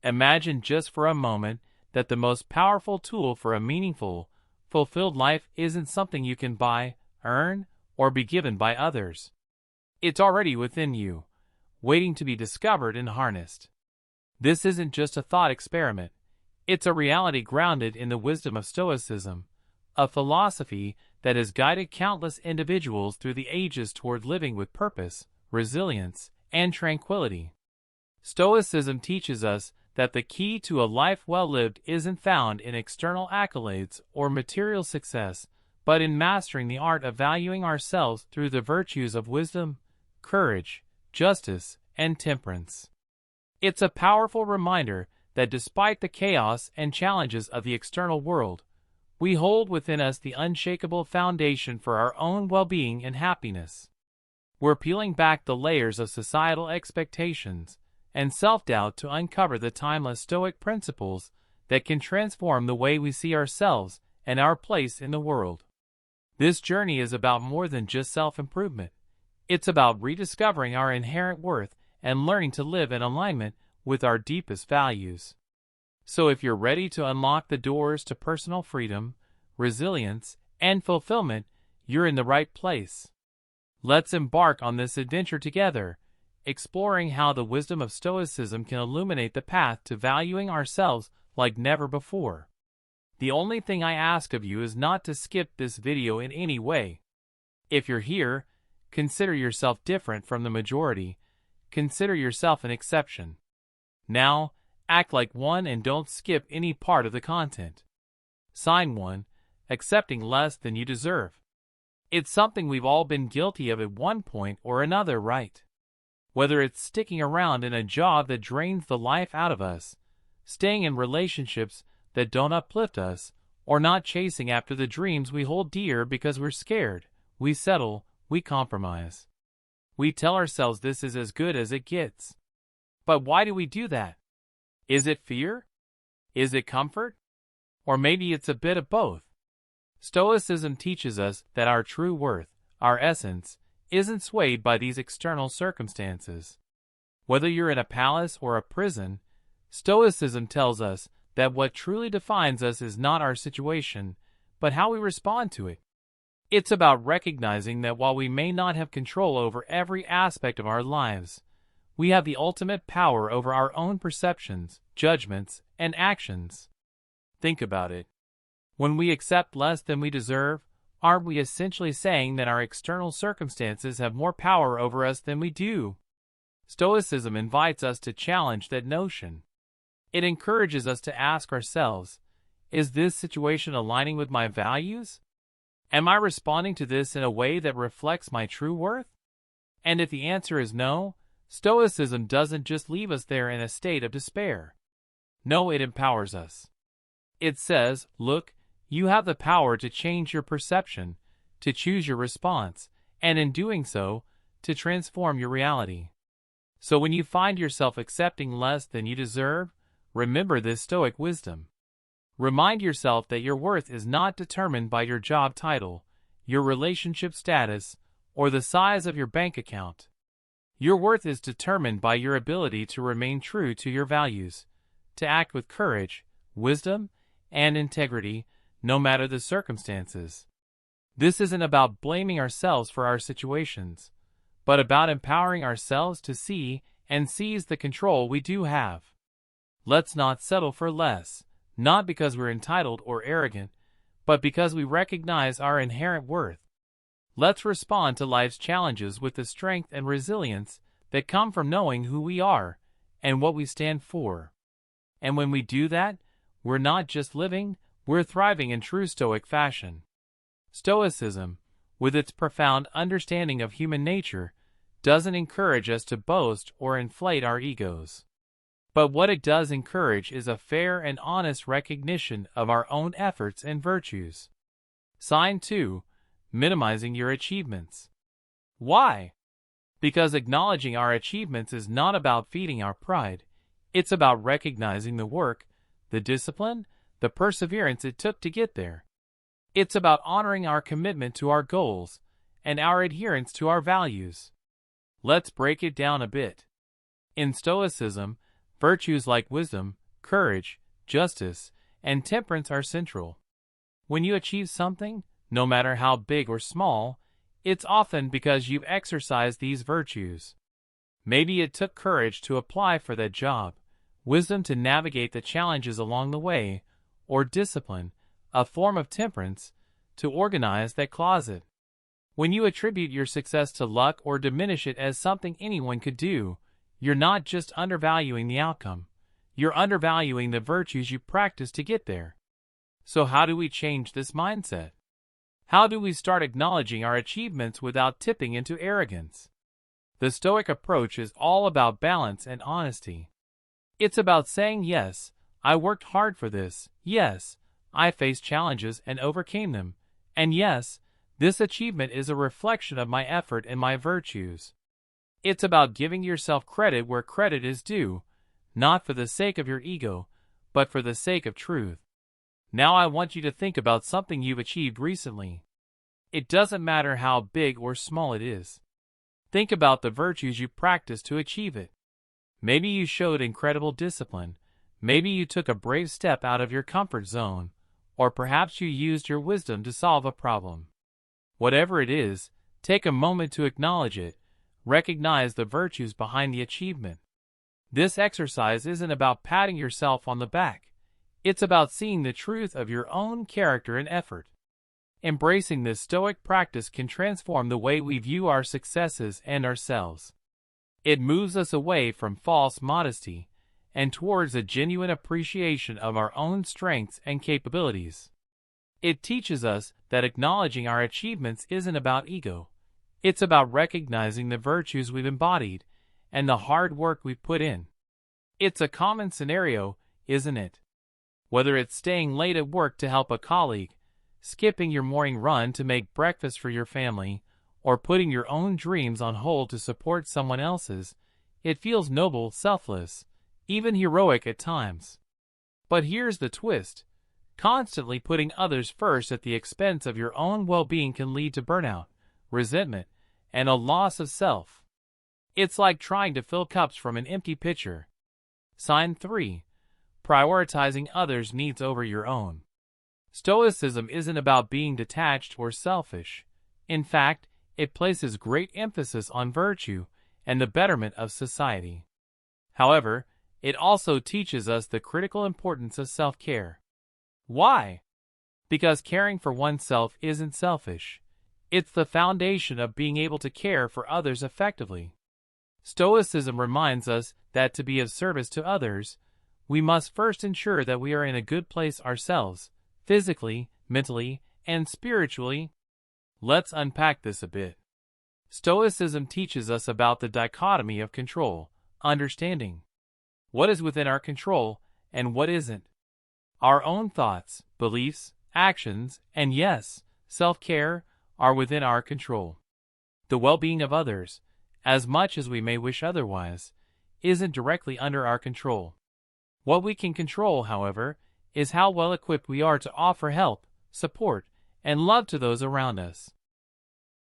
Imagine just for a moment that the most powerful tool for a meaningful, fulfilled life isn't something you can buy, earn, or be given by others. It's already within you, waiting to be discovered and harnessed. This isn't just a thought experiment. It's a reality grounded in the wisdom of Stoicism, a philosophy that has guided countless individuals through the ages toward living with purpose, resilience, and tranquility. Stoicism teaches us that the key to a life well lived isn't found in external accolades or material success, but in mastering the art of valuing ourselves through the virtues of wisdom, courage, justice, and temperance. It's a powerful reminder that despite the chaos and challenges of the external world, we hold within us the unshakable foundation for our own well-being and happiness. We're peeling back the layers of societal expectations and self-doubt to uncover the timeless Stoic principles that can transform the way we see ourselves and our place in the world. This journey is about more than just self-improvement. It's about rediscovering our inherent worth and learning to live in alignment with our deepest values. So if you're ready to unlock the doors to personal freedom, resilience, and fulfillment, you're in the right place. Let's embark on this adventure together, exploring how the wisdom of Stoicism can illuminate the path to valuing ourselves like never before. The only thing I ask of you is not to skip this video in any way. If you're here, consider yourself different from the majority. Consider yourself an exception. Now, act like one and don't skip any part of the content. Sign 1. Accepting less than you deserve. It's something we've all been guilty of at one point or another, right? Whether it's sticking around in a job that drains the life out of us, staying in relationships that don't uplift us, or not chasing after the dreams we hold dear because we're scared, we settle, we compromise. We tell ourselves this is as good as it gets. But why do we do that? Is it fear? Is it comfort? Or maybe it's a bit of both. Stoicism teaches us that our true worth, our essence, isn't swayed by these external circumstances. Whether you're in a palace or a prison, Stoicism tells us that what truly defines us is not our situation, but how we respond to it. It's about recognizing that while we may not have control over every aspect of our lives, we have the ultimate power over our own perceptions, judgments, and actions. Think about it. When we accept less than we deserve, aren't we essentially saying that our external circumstances have more power over us than we do? Stoicism invites us to challenge that notion. It encourages us to ask ourselves, is this situation aligning with my values? Am I responding to this in a way that reflects my true worth? And if the answer is no, Stoicism doesn't just leave us there in a state of despair. No, it empowers us. It says, look, you have the power to change your perception, to choose your response, and in doing so, to transform your reality. So when you find yourself accepting less than you deserve, remember this Stoic wisdom. Remind yourself that your worth is not determined by your job title, your relationship status, or the size of your bank account. Your worth is determined by your ability to remain true to your values, to act with courage, wisdom, and integrity, no matter the circumstances. This isn't about blaming ourselves for our situations, but about empowering ourselves to see and seize the control we do have. Let's not settle for less, not because we're entitled or arrogant, but because we recognize our inherent worth. Let's respond to life's challenges with the strength and resilience that come from knowing who we are and what we stand for. And when we do that, we're not just living, we're thriving in true Stoic fashion. Stoicism, with its profound understanding of human nature, doesn't encourage us to boast or inflate our egos. But what it does encourage is a fair and honest recognition of our own efforts and virtues. Sign 2. Minimizing your achievements. Why? Because acknowledging our achievements is not about feeding our pride. It's about recognizing the work, the discipline, the perseverance it took to get there. It's about honoring our commitment to our goals and our adherence to our values. Let's break it down a bit. In Stoicism, Virtues like wisdom, courage, justice, and temperance are central. When you achieve something, no matter how big or small, it's often because you've exercised these virtues. Maybe it took courage to apply for that job, wisdom to navigate the challenges along the way, or discipline, a form of temperance, to organize that closet. When you attribute your success to luck or diminish it as something anyone could do, you're not just undervaluing the outcome, you're undervaluing the virtues you practice to get there. So how do we change this mindset? How do we start acknowledging our achievements without tipping into arrogance? The Stoic approach is all about balance and honesty. It's about saying, yes, I worked hard for this, yes, I faced challenges and overcame them, and yes, this achievement is a reflection of my effort and my virtues. It's about giving yourself credit where credit is due, not for the sake of your ego, but for the sake of truth. Now I want you to think about something you've achieved recently. It doesn't matter how big or small it is. Think about the virtues you practiced to achieve it. Maybe you showed incredible discipline. Maybe you took a brave step out of your comfort zone, or perhaps you used your wisdom to solve a problem. Whatever it is, take a moment to acknowledge it. Recognize the virtues behind the achievement. This exercise isn't about patting yourself on the back. It's about seeing the truth of your own character and effort. Embracing this Stoic practice can transform the way we view our successes and ourselves. It moves us away from false modesty and towards a genuine appreciation of our own strengths and capabilities. It teaches us that acknowledging our achievements isn't about ego. It's about recognizing the virtues we've embodied and the hard work we've put in. It's a common scenario, isn't it? Whether it's staying late at work to help a colleague, skipping your morning run to make breakfast for your family, or putting your own dreams on hold to support someone else's, it feels noble, selfless, even heroic at times. But here's the twist. Constantly putting others first at the expense of your own well-being can lead to burnout, resentment, and a loss of self. It's like trying to fill cups from an empty pitcher. Sign 3. Prioritizing others' needs over your own. Stoicism isn't about being detached or selfish. In fact, it places great emphasis on virtue and the betterment of society. However, it also teaches us the critical importance of self-care. Why? Because caring for oneself isn't selfish. It's the foundation of being able to care for others effectively. Stoicism reminds us that to be of service to others, we must first ensure that we are in a good place ourselves, physically, mentally, and spiritually. Let's unpack this a bit. Stoicism teaches us about the dichotomy of control, understanding what is within our control and what isn't. Our own thoughts, beliefs, actions, and yes, self-care are within our control. The well-being of others, as much as we may wish otherwise, isn't directly under our control. What we can control, however, is how well equipped we are to offer help, support, and love to those around us.